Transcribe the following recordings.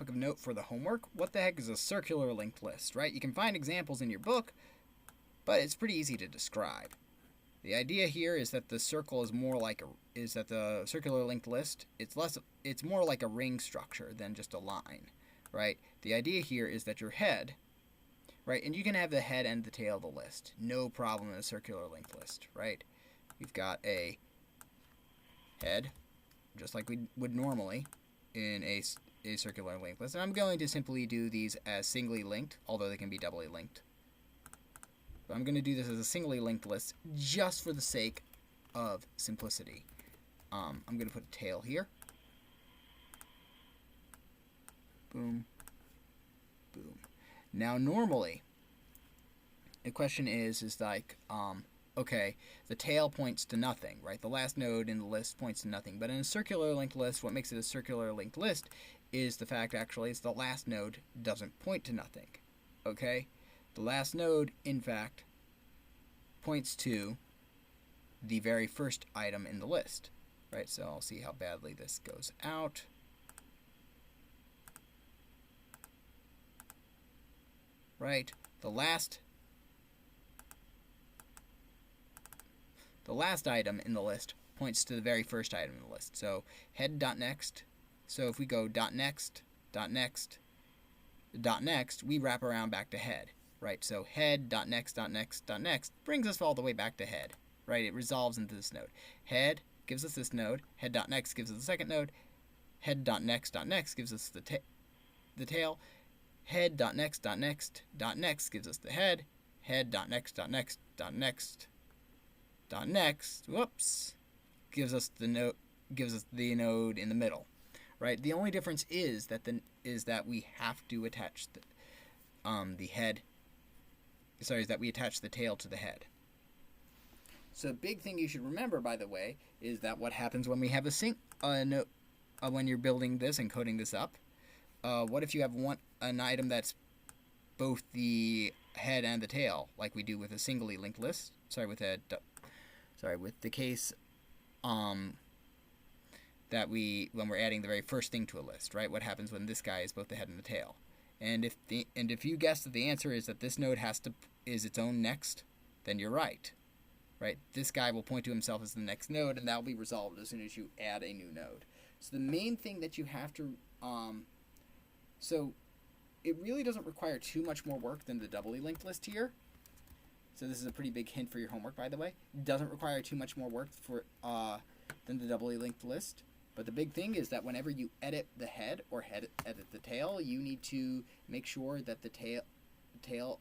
of note for the homework, what the heck is a circular linked list, right? You can find examples in your book, but it's pretty easy to describe. The idea here is that the circle is more like the circular linked list, it's more like a ring structure than just a line, right? The idea here is that your head, right, and you can have the head and the tail of the list, no problem in a circular linked list, right? You've got a head, just like we would normally in a circular linked list. And I'm going to simply do these as singly linked, although they can be doubly linked. But I'm going to do this as a singly linked list just for the sake of simplicity. I'm going to put a tail here. Boom. Boom. Now normally, the question is like, okay, the tail points to nothing, right? The last node in the list points to nothing. But in a circular linked list, what makes it a circular linked list is the fact actually is the last node doesn't point to nothing, okay? The last node, in fact, points to the very first item in the list, right? So I'll see how badly this goes out. Right? The last item in the list points to the very first item in the list. So head.next. So if we go .next, .next, .next, we wrap around back to head, right? So head.next, .next, .next brings us all the way back to head, right? It resolves into this node. Head gives us this node. Head.next gives us the second node. Head.next, .next gives us the tail. Head.next, .next, .next gives us the head. Head.next, .next, .next, .next, whoops, gives us the node in the middle, right? The only difference is that we have to attach the head. Sorry, is that we attach the tail to the head. So a big thing you should remember, by the way, is that what happens when we have when you're building this and coding this up. What if you have an item that's both the head and the tail, like we do with a singly linked list? With the case that when we're adding the very first thing to a list, right? What happens when this guy is both the head and the tail? And if you guess that the answer is that this node is its own next, then you're right. Right? This guy will point to himself as the next node, and that will be resolved as soon as you add a new node. So the main thing that you have to so it really doesn't require too much more work than the doubly linked list here. So this is a pretty big hint for your homework, by the way. It doesn't require too much more work than the doubly linked list. But the big thing is that whenever you edit the head or edit the tail, you need to make sure that the tail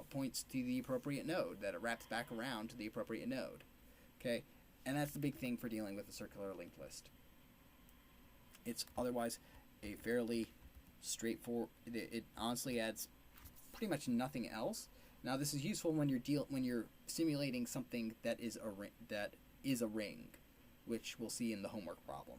points to the appropriate node, that it wraps back around to the appropriate node. Okay, and that's the big thing for dealing with a circular linked list. It's otherwise a fairly straightforward. It honestly adds pretty much nothing else. Now this is useful when you're simulating something that is a ring, which we'll see in the homework problem.